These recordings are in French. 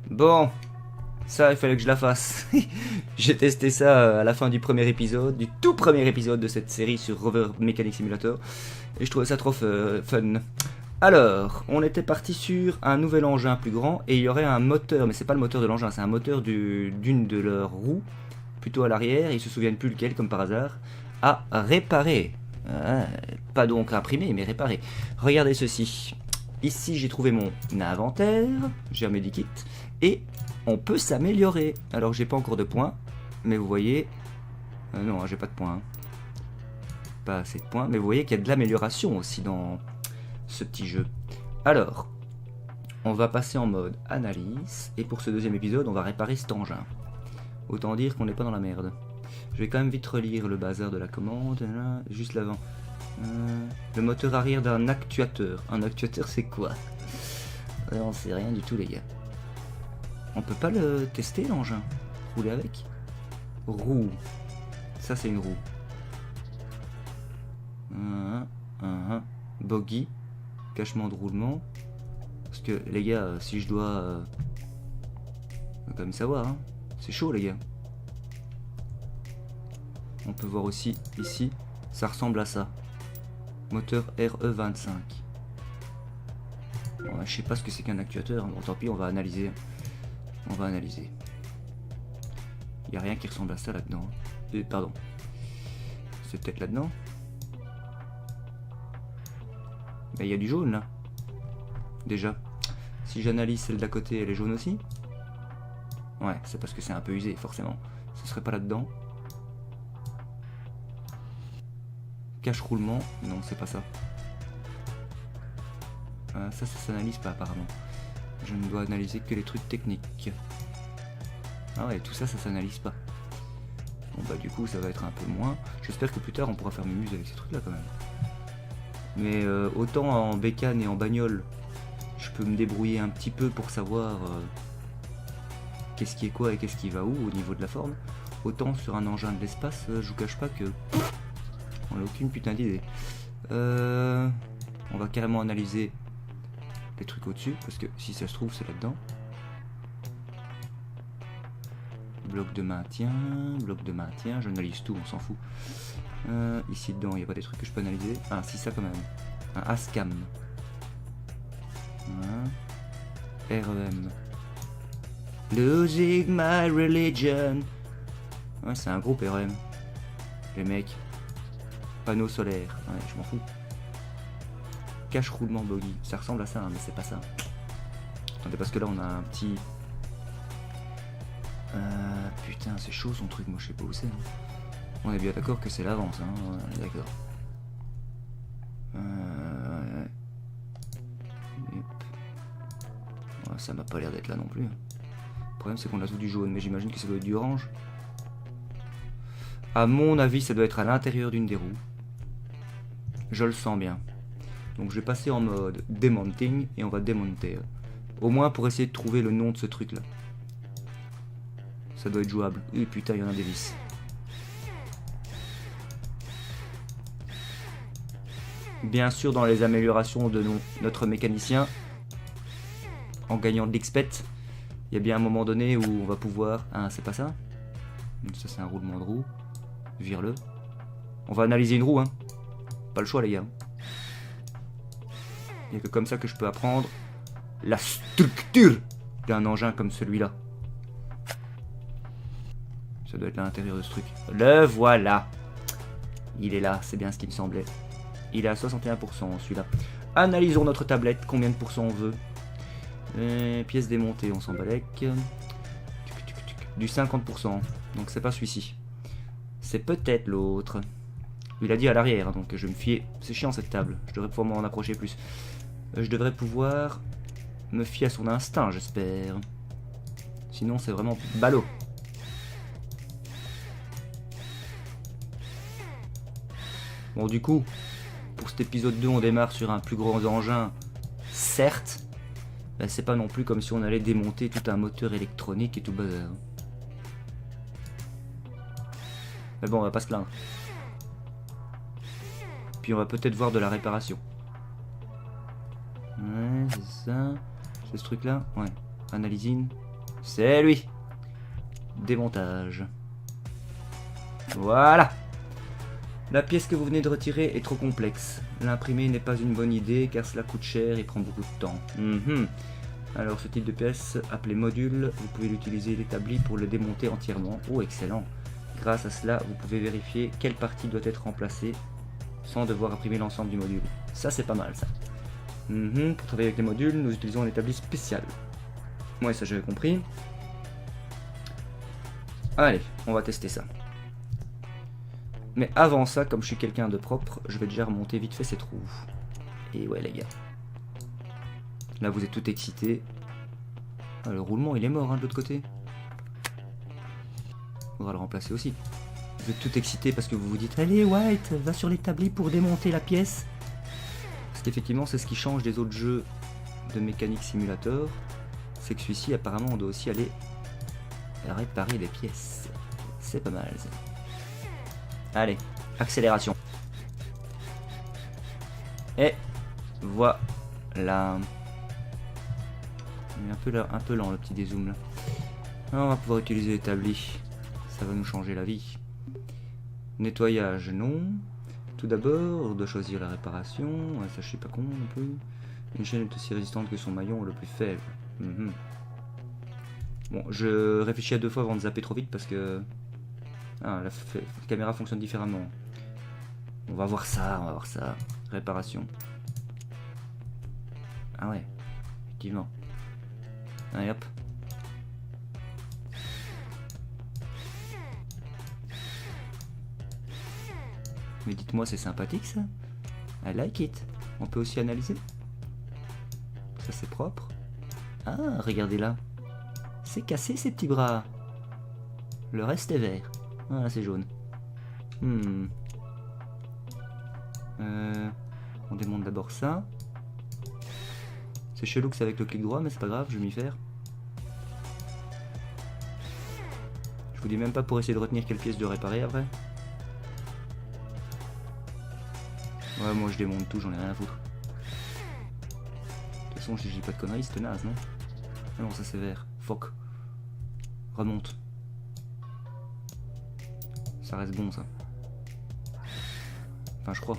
Bon, ça il fallait que je la fasse. J'ai testé ça à la fin du premier épisode, du tout premier épisode de cette série sur Rover Mechanic Simulator, et je trouvais ça trop fun. Alors, on était parti sur un nouvel engin plus grand, et il y aurait un moteur, mais c'est pas le moteur de l'engin, c'est un moteur d'une de leurs roues, plutôt à l'arrière, ils se souviennent plus lequel comme par hasard, à réparer. Pas donc imprimer, mais réparer. Regardez ceci. Ici j'ai trouvé mon inventaire, j'ai un medikit, et on peut s'améliorer. Alors j'ai pas encore de points, mais vous voyez... non, j'ai pas de points. Hein. Pas assez de points, mais vous voyez qu'il y a de l'amélioration aussi dans ce petit jeu. Alors, on va passer en mode analyse, et pour ce deuxième épisode, on va réparer cet engin. Autant dire qu'on n'est pas dans la merde. Je vais quand même vite relire le bazar de la commande, là, juste l'avant. Le moteur arrière d'un actuateur. Un actuateur c'est quoi? On sait rien du tout les gars. On peut pas le tester l'engin? Rouler avec? Roue. Ça c'est une roue. Bogey. Cachement de roulement. Parce que les gars, si je dois... faut quand même savoir. Hein. C'est chaud les gars. On peut voir aussi ici. Ça ressemble à ça. Moteur RE25. Bon, je sais pas ce que c'est qu'un actuateur. Bon, tant pis, on va analyser. On va analyser. Il n'y a rien qui ressemble à ça là-dedans. Pardon. C'est peut-être là-dedans. Mais il y a du jaune là. Déjà. Si j'analyse celle d'à côté, elle est jaune aussi. Ouais, c'est parce que c'est un peu usé, forcément. Ce serait pas là-dedans. Cache roulement, non c'est pas ça. Ça s'analyse pas apparemment. Je ne dois analyser que les trucs techniques. Ah ouais, tout ça s'analyse pas. Bon bah du coup ça va être un peu moins. J'espère que plus tard on pourra faire mumuse avec ces trucs là quand même. Mais autant en bécane et en bagnole, je peux me débrouiller un petit peu pour savoir qu'est-ce qui est quoi et qu'est-ce qui va où au niveau de la forme. Autant sur un engin de l'espace, je vous cache pas que... on n'a aucune putain d'idée. On va carrément analyser les trucs au-dessus, parce que si ça se trouve, c'est là-dedans. Bloc de maintien, j'analyse tout, on s'en fout. Ici dedans, il n'y a pas des trucs que je peux analyser. Ah, si, ça quand même. Un ASCAM. REM. Losing my religion. Ouais, c'est un groupe REM. Les mecs. Panneau solaire, ouais, je m'en fous. Cache roulement bogey, ça ressemble à ça, hein, mais c'est pas ça. Attendez, parce que là on a un petit... putain, c'est chaud son truc, moi je sais pas où c'est. Hein. On est bien d'accord que c'est l'avance, hein, on est d'accord. Ouais, ça m'a pas l'air d'être là non plus. Le problème c'est qu'on a tout du jaune, mais j'imagine que ça doit être du orange. À mon avis, ça doit être à l'intérieur d'une des roues. Je le sens bien. Donc je vais passer en mode démonting et on va démonter. Au moins pour essayer de trouver le nom de ce truc là. Ça doit être jouable. Et putain, il y en a des vis. Bien sûr, dans les améliorations de notre mécanicien, en gagnant de l'XP, il y a bien un moment donné où on va pouvoir... Ah, c'est pas ça? Ça c'est un roulement de roue. Vire-le. On va analyser une roue, hein. Pas le choix les gars. Il n'y a que comme ça que je peux apprendre la structure d'un engin comme celui-là. Ça doit être à l'intérieur de ce truc. Le voilà. Il est là, c'est bien ce qui me semblait. Il est à 61% celui-là. Analysons notre tablette, combien de pourcents on veut. Pièces démontées, on s'en balèque. Du 50%, donc c'est pas celui-ci. C'est peut-être l'autre. Il a dit à l'arrière, donc je vais me fier. C'est chiant cette table, je devrais pouvoir m'en approcher plus. Je devrais pouvoir me fier à son instinct, j'espère. Sinon c'est vraiment ballot. Bon du coup, pour cet épisode 2 on démarre sur un plus gros engin, certes. ben, c'est pas non plus comme si on allait démonter tout un moteur électronique et tout bazar. Mais bon, on va pas se plaindre. Puis on va peut-être voir de la réparation. Ouais, c'est ça. C'est ce truc-là? Ouais. Analysine. C'est lui. Démontage. Voilà. La pièce que vous venez de retirer est trop complexe. L'imprimer n'est pas une bonne idée car cela coûte cher et prend beaucoup de temps. Alors ce type de pièce, appelé module, vous pouvez l'utiliser l'établi pour le démonter entièrement. Oh excellent. Grâce à cela, vous pouvez vérifier quelle partie doit être remplacée sans devoir imprimer l'ensemble du module. Ça c'est pas mal ça. Pour travailler avec les modules, nous utilisons un établi spécial. Ouais, ça j'avais compris. Allez, on va tester ça. Mais avant ça, comme je suis quelqu'un de propre, je vais déjà remonter vite fait ces trous. Et ouais les gars. Là vous êtes tout excités. Ah, le roulement il est mort hein, de l'autre côté. Faudra le remplacer aussi. Vous êtes tout excités parce que vous vous dites allez White, va sur l'établi pour démonter la pièce. Parce qu'effectivement c'est ce qui change des autres jeux de mécanique simulator. C'est que celui-ci apparemment on doit aussi aller réparer des pièces. C'est pas mal ça. Allez, accélération. Et voilà. Il est un peu lent le petit dézoom là. Alors, on va pouvoir utiliser l'établi. Ça va nous changer la vie. Nettoyage, non. Tout d'abord, on doit choisir la réparation. Ouais, ça je suis pas con non plus. Une chaîne est aussi résistante que son maillon le plus faible. Bon, je réfléchis à deux fois avant de zapper trop vite parce que... Ah, la caméra fonctionne différemment. On va voir ça, Réparation. Ah ouais, effectivement. Allez hop. Mais dites-moi, c'est sympathique ça? I like it. On peut aussi analyser. Ça c'est propre. Ah, regardez là. C'est cassé ces petits bras. Le reste est vert. Voilà, c'est jaune. On démonte d'abord ça. C'est chelou que c'est avec le clic droit, mais c'est pas grave, je vais m'y faire. Je vous dis même pas pour essayer de retenir quelle pièce de réparer après. Ouais, moi je démonte tout, j'en ai rien à foutre. De toute façon, je dis pas de conneries, c'était naze, non? Ah non, ça c'est vert. Fuck. Remonte. Ça reste bon ça. Enfin je crois.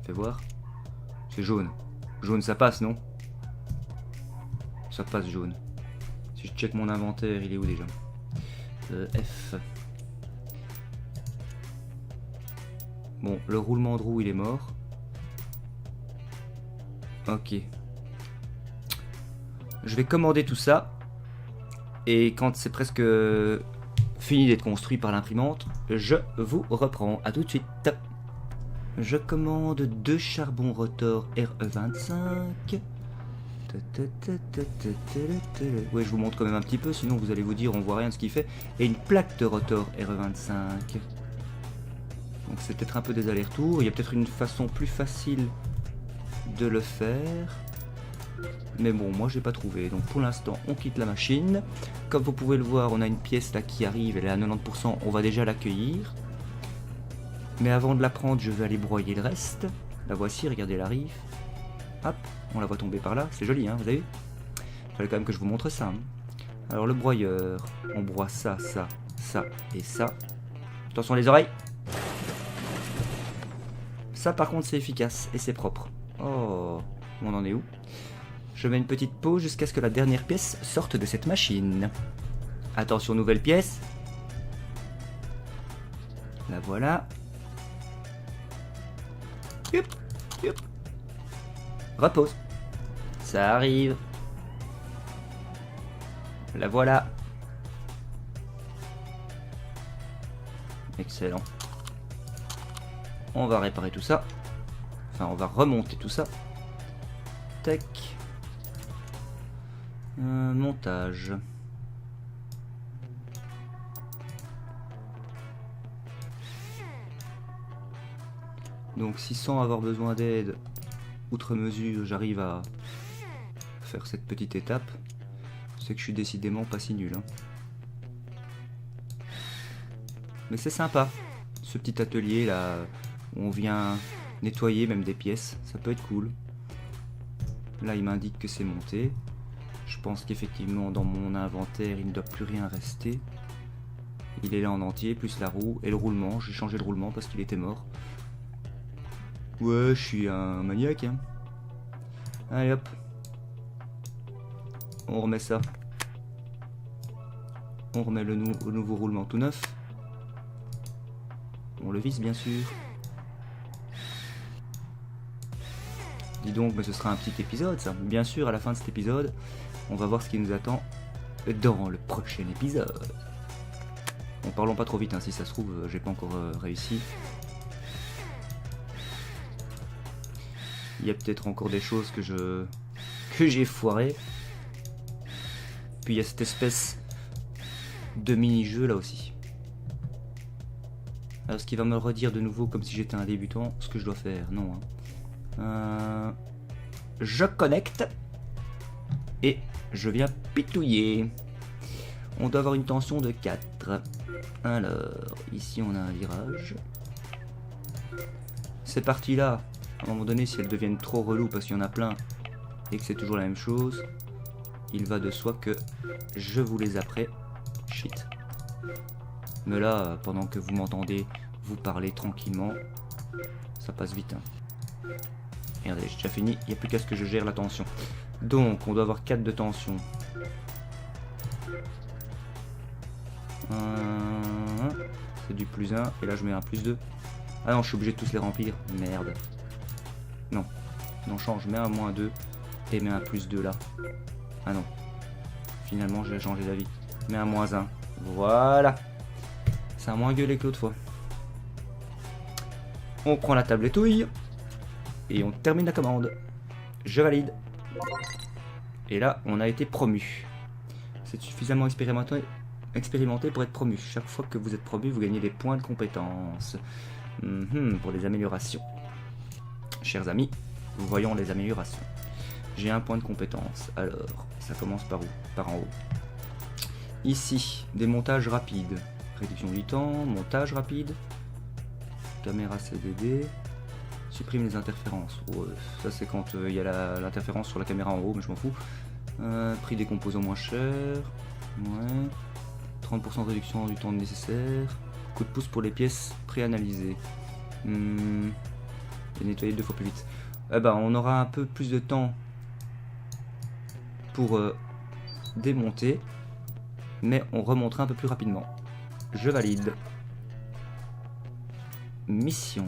Fais voir. C'est jaune. Jaune ça passe non? Ça passe jaune. Si je check mon inventaire, il est où déjà? F. Bon, le roulement de roue il est mort. Ok. Je vais commander tout ça. Et quand c'est presque fini d'être construit par l'imprimante, je vous reprends. À tout de suite. Je commande 2 charbons rotor RE25. Ouais, je vous montre quand même un petit peu, sinon vous allez vous dire on voit rien de ce qu'il fait. Et une plaque de rotor RE25. Donc c'est peut-être un peu des allers-retours. Il y a peut-être une façon plus facile de le faire. Mais bon, moi j'ai pas trouvé. Donc pour l'instant, on quitte la machine. Comme vous pouvez le voir, on a une pièce là qui arrive. Elle est à 90%. On va déjà l'accueillir. Mais avant de la prendre, je vais aller broyer le reste. La voici, regardez, elle arrive. Hop, on la voit tomber par là. C'est joli, hein, vous avez vu? Il fallait quand même que je vous montre ça. Hein. Alors le broyeur, on broie ça, ça, ça et ça. Attention les oreilles. Ça par contre c'est efficace et c'est propre. Oh, on en est où? Je mets une petite pause jusqu'à ce que la dernière pièce sorte de cette machine. Attention, nouvelle pièce. La voilà. Youp, youp. Repose. Ça arrive. La voilà. Excellent. On va réparer tout ça. Enfin, on va remonter tout ça. Tac. Montage. Donc, si sans avoir besoin d'aide, outre mesure j'arrive à faire cette petite étape, c'est que je suis décidément pas si nul. Hein. Mais c'est sympa, ce petit atelier là, où on vient nettoyer même des pièces, ça peut être cool. Là il m'indique que c'est monté. Je pense qu'effectivement dans mon inventaire il ne doit plus rien rester. Il est là en entier, plus la roue et le roulement. J'ai changé le roulement parce qu'il était mort. Ouais, je suis un maniaque. Hein. Allez hop. On remet ça. On remet le nouveau roulement tout neuf. On le visse bien sûr. Dis donc, mais ce sera un petit épisode ça. Bien sûr, à la fin de cet épisode, on va voir ce qui nous attend dans le prochain épisode. Bon, parlons pas trop vite, hein, si ça se trouve, j'ai pas encore réussi. Il y a peut-être encore des choses que j'ai foiré. Puis il y a cette espèce de mini-jeu là aussi. Alors ce qui va me redire de nouveau comme si j'étais un débutant, ce que je dois faire, non. Hein. Je connecte et je viens pitouiller. On doit avoir une tension de 4. Alors, ici on a un virage. Ces parties-là, à un moment donné, si elles deviennent trop reloues parce qu'il y en a plein et que c'est toujours la même chose, il va de soi que je vous les apprends. Shit. Mais là, pendant que vous m'entendez, vous parlez tranquillement, ça passe vite. Hein. Regardez, j'ai déjà fini, il n'y a plus qu'à ce que je gère la tension. Donc, on doit avoir 4 de tension. C'est du plus 1, et là je mets un plus 2. Ah non, je suis obligé de tous les remplir. Merde. Non. Non, change, mets un moins 2, et mets un plus 2 là. Ah non. Finalement, j'ai changé d'avis. Mets un moins 1. Voilà. Ça a moins gueulé que l'autre fois. On prend la tabletouille. Et on termine la commande. Je valide. Et là, on a été promu. C'est suffisamment expérimenté pour être promu. Chaque fois que vous êtes promu, vous gagnez des points de compétence. Pour les améliorations. Chers amis, voyons les améliorations. J'ai un point de compétence. Alors, ça commence par où? Par en haut. Ici, des montages rapides. Réduction du temps, montage rapide. Caméra CDD. Supprime les interférences. Ouais, ça c'est quand il y a l'interférence sur la caméra en haut, mais je m'en fous. Prix des composants moins cher. Ouais. 30% de réduction du temps nécessaire. Coup de pouce pour les pièces préanalysées. Et nettoyer 2 fois plus vite. Eh ben, on aura un peu plus de temps pour démonter. Mais on remontera un peu plus rapidement. Je valide. Mission.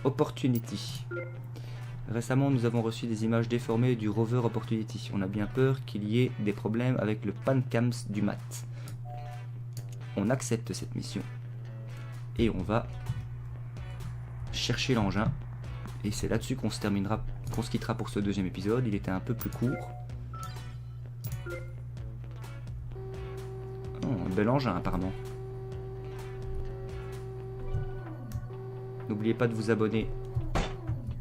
Opportunity. Récemment, nous avons reçu des images déformées du rover Opportunity. On a bien peur qu'il y ait des problèmes avec le PanCams du mat. On accepte cette mission. Et on va chercher l'engin. Et c'est là-dessus qu'on se quittera pour ce deuxième épisode. Il était un peu plus court. Oh, un bel engin apparemment. N'oubliez pas de vous abonner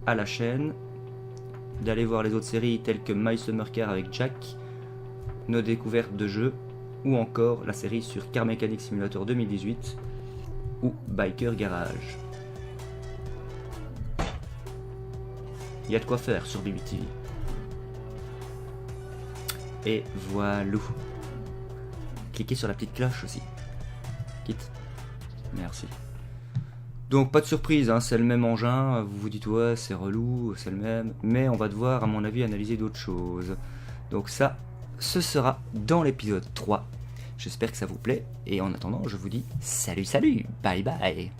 à la chaîne, d'aller voir les autres séries telles que My Summer Car avec Jack, nos découvertes de jeux, ou encore la série sur Car Mechanic Simulator 2018 ou Biker Garage. Il y a de quoi faire sur BBTV. Et voilà. Cliquez sur la petite cloche aussi. Quitte. Merci. Donc pas de surprise, hein, c'est le même engin, vous vous dites ouais c'est relou, c'est le même, mais on va devoir à mon avis analyser d'autres choses. Donc ça, ce sera dans l'épisode 3. J'espère que ça vous plaît, et en attendant je vous dis salut, bye bye.